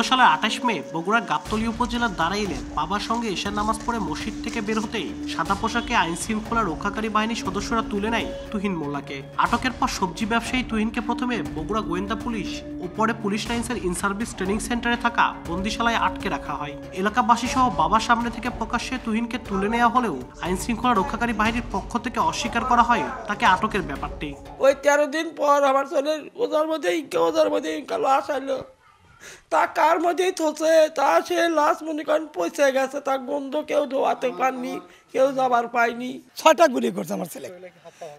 সালের ২৮ মে বগুড়ার গাবতলী উপজেলার দাঁড়াইলে বাবার সঙ্গে এশার নামাজ পড়ে মসজিদ থেকে বের হতেই সাদা পোশাকে আইন শৃঙ্খলা রক্ষাকারী বাহিনীর সদস্যরা তুলে নেয় তুহিন মোল্লাকে। আটকের পর সবজি ব্যবসায়ী তুহিনকে প্রথমে বগুড়া গোয়েন্দা পুলিশ ও পরে পুলিশ লাইন্সের ইন সার্ভিস ট্রেনিং সেন্টারে থাকা বন্দিশালায় আটকে রাখা হয়। এলাকাবাসী সহ বাবার সামনে থেকে প্রকাশ্যে তুহিনকে তুলে নেওয়া হলেও আইন শৃঙ্খলা রক্ষাকারী বাহিনীর পক্ষ থেকে অস্বীকার করা হয় তাকে আটকের ব্যাপারটি। ওই 13 দিন পর আমার ছেলের ওদের মধ্যে লাশ আইলো, তা কার মধ্যেই থসে, তা সে লাশ মনে করেন পৌঁছে গেছে, তা গন্ধ কেউ ধোয়াতে পারনি, কেউ যাবার পায়নি। 6টা গুলি করছে আমার ছেলে,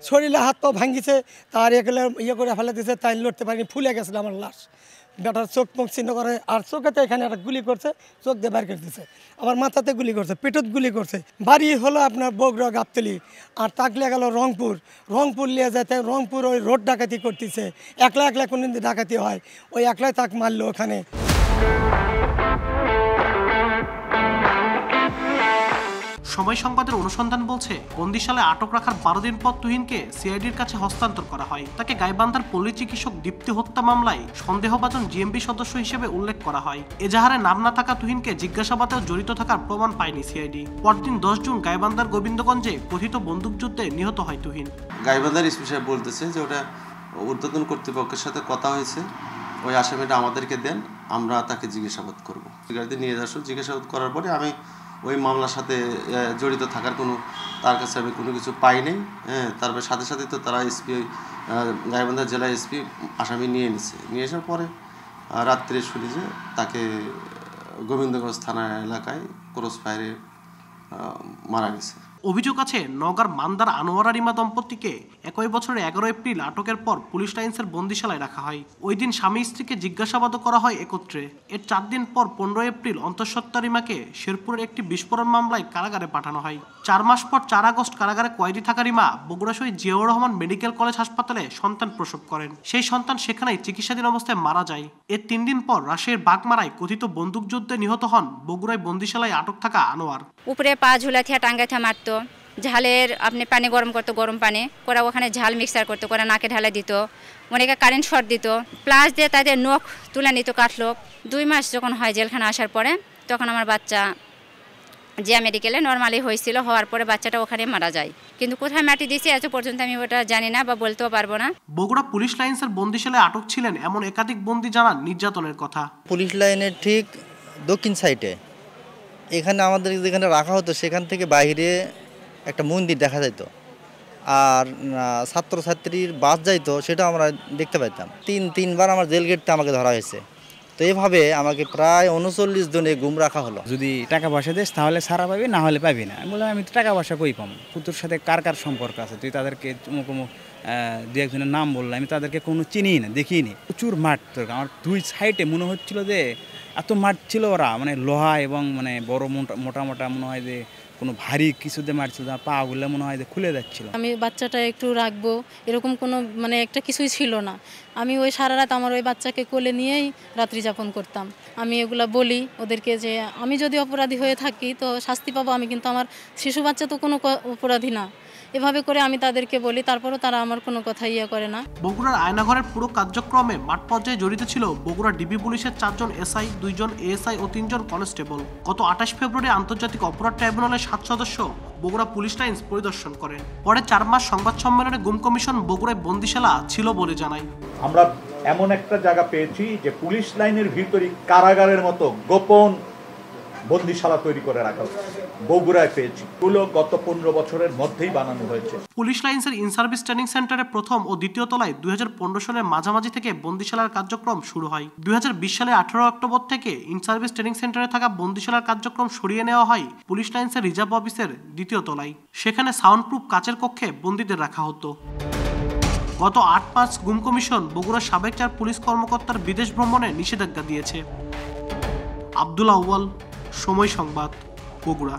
শরীরে হাত পা ভাঙিছে, তার এগুলো ইয়ে করে ফেলে দিয়েছে, তাই লড়তে পারিনি, ফুলে গেছিল আমার লাশ। বেটার চোখ মুখ চিহ্ন করে, আর চোখেতে এখানে একটা গুলি করছে, চোখ দিয়ে বাইর করে দিচ্ছে, আবার মাথাতে গুলি করছে, পেটত গুলি করছে। বাড়ি হলো আপনার বগুড়া গাবতলী, আর তাকলে গেল রংপুর নিয়ে যেতে, রংপুর ওই রোড ডাকাতি করতেছে, একলা কোন দিন ডাকাতি হয়, ওই একলাই তাক মারলো ওখানে। সময় সংবাদের অনুসন্ধান বলছে, বন্দিশালায় আটক রাখার 12 দিন পর তুহিনকে সিআইডির কাছে হস্তান্তর করা হয়। তাকে গাইবান্ধার পল্লী চিকিৎসক দীপ্তি হত্যা মামলায় সন্দেহভাজন জিএমবি সদস্য হিসেবে উল্লেখ করা হয়। এজাহারে নাম না থাকা তুহিনকে জিজ্ঞাসাবাদেও জড়িত থাকার প্রমাণ পায়নি সিআইডি। পরদিন 10 জুন গাইবান্ধার গোবিন্দগঞ্জে কথিত বন্দুকযুদ্ধে নিহত হয় তুহিন। গাইবান্ধার স্পেশাল বলতেছে যে ওটা ঊর্ধ্বতন কর্তৃপক্ষের সাথে কথা হয়েছে, ওই আসামিটা আমাদেরকে দেন, আমরা তাকে জিজ্ঞাসাবাদ করবো। গাড়িতে নিয়ে আসো, জিজ্ঞাসাবাদ করার পরে আমি ওই মামলার সাথে জড়িত থাকার তার কাছে আমি কোনো কিছু পাই নাই। তারপরে সাথে সাথে তো তারা এসপি গাইবান্ধা জেলা এসপি আসামি নিয়ে আসার পরে রাত্রে শুনি যে তাকে গোবিন্দগঞ্জ থানা এলাকায় ক্রস ফায়ারে মারা গেছে। অভিযোগ আছে, নওগাঁর মান্দার আনোয়ারা রিমা দম্পতিকে একই বছরের 11 এপ্রিল আটকের পর পুলিশ লাইন্সের বন্দিশালায় রাখা হয়। ওই দিন স্বামী স্ত্রীকে জিজ্ঞাসাবাদও করা হয় একত্রে। এর 4 দিন পর 15 এপ্রিল অন্তঃসত্ত্বা রিমাকে শেরপুরের একটি বিস্ফোরণ মামলায় কারাগারে পাঠানো হয়। 4 মাস পর 4 আগস্ট কারাগারে কয়েদি থাকা রিমা বগুড়া শহীদ জিয়াউর রহমান মেডিকেল কলেজ হাসপাতালে সন্তান প্রসব করেন। সেই সন্তান সেখানেই চিকিৎসাধীন অবস্থায় মারা যায়। এর 3 দিন পর রাজশাহীর বাগমারায় কথিত বন্দুকযুদ্ধে নিহত হন বগুড়ায় বন্দিশালায় আটক থাকা আনোয়ার। উপরে পা ঝুলা থিয়া টাঙ্গা থিয়া মারতো, ঝালের আপনি পানি গরম করতো, গরম পানি করে ওখানে ঝাল মিক্সার করতো, করে নাকে ঢালা দিত, অনেকে কারেন্ট শর্ট দিত, প্লাস দিয়ে তাদের নখ তুলে নিত, কাটলো। 2 মাস যখন হয় জেলখানা আসার পরে, তখন আমার বাচ্চা জিয়া মেডিকেলে নর্মালি হয়েছিল, হওয়ার পরে বাচ্চাটা ওখানে মারা যায়। কিন্তু কোথায় মাটি দিয়েছে এত পর্যন্ত আমি ওটা জানি না বা বলতেও পারবো না। বগুড়া পুলিশ লাইন্সের বন্দিশালায় আটক ছিলেন এমন একাধিক বন্দি জানান নির্যাতনের কথা। পুলিশ লাইনের ঠিক দক্ষিণ সাইডে এখানে আমাদের যেখানে রাখা হতো, সেখান থেকে বাইরে একটা মন্দির দেখা যাইতো, আর ছাত্রছাত্রীর বাস যাইতো, সেটা আমরা দেখতে পাইতাম। 3বার আমার জেল গেটতে আমাকে ধরা হয়েছে। তো এইভাবে আমাকে প্রায় 39 জনে গুম রাখা হলো। যদি টাকা পয়সা দিস তাহলে সারা পাবি, না হলে পাবি না। আমি বললাম, আমি তো টাকা পয়সা কই পাবো? পুতুর সাথে কার সম্পর্ক আছে? তুই তাদেরকে দু একজনের নাম বললাম, আমি তাদেরকে কোনো চিনি না, দেখিনি। প্রচুর মাঠ, আমার 2 সাইডে মনে হচ্ছিল যে এত মাঠ ছিল, ওরা মানে লোহা এবং মানে বড় মোটা মনে হয় যে কোনো ভারী কিছুতে মারছিল, পা গুলো মনে হয় যে খুলে যাচ্ছিল। আমি বাচ্চাটা একটু রাখবো এরকম কোনো মানে একটা কিছুই ছিল না। আমি ওই সারা রাত আমার ওই বাচ্চাকে কোলে নিয়েই রাত্রি যাপন করতাম। আমি এগুলা বলি ওদেরকে যে আমি যদি অপরাধী হয়ে থাকি তো শাস্তি পাবো আমি, কিন্তু আমার শিশু বাচ্চা তো কোনো অপরাধী না। এভাবে করে আমি তাদেরকে বলি, তারপরও তারা আমার কোনো কথা করে না। বগুড়ার আয়নাঘরের পুরো কার্যক্রমে মাঠ পর্যায়ে জড়িত ছিল বগুড়া ডিবি পুলিশের 4 জন এসআই, 2 জন এএসআই ও 3 জন কনস্টেবল। গত 28 ফেব্রুয়ারি আন্তর্জাতিক অপরাধ ট্রাইব্যুনালের 7 সদস্য বগুড়া পুলিশ লাইন্স পরিদর্শন করেন। পরে 4 মাস সংবাদ সম্মেলনে গুম কমিশন বগুড়ায় বন্দিশালা ছিল বলে জানায়। আমরা এমন একটা জায়গা পেয়েছি যে পুলিশ লাইনের ভিতরে কারাগারের মতো গোপন বন্দিশালা তৈরি করে রাখা হয়েছে, বগুড়ায় পেয়েছি। এগুলো গত 15 বছরের মধ্যেই বানানো হয়েছে। পুলিশ লাইন্সের ইন সার্ভিস ট্রেনিং সেন্টারে প্রথম ও দ্বিতীয় তলায় 2015 সালের মাঝামাঝি থেকে বন্দিশালার কার্যক্রম শুরু হয়। 2020 সালের 18 অক্টোবর থেকে ইন সার্ভিস ট্রেনিং সেন্টারে থাকা বন্দিশালার কার্যক্রম সরিয়ে নেওয়া হয় পুলিশ লাইন্সের রিজার্ভ অফিসের দ্বিতীয় তলায়। সেখানে সাউন্ড প্রুফ কাচের কক্ষে বন্দীদের রাখা হতো। গত 8 মার্চ গুম কমিশন বগুড়ার সাবেক 4 পুলিশ কর্মকর্তার বিদেশ ভ্রমণে নিষেধাজ্ঞা দিয়েছে। আব্দুল আউয়াল, সময় সংবাদ, বগুড়া।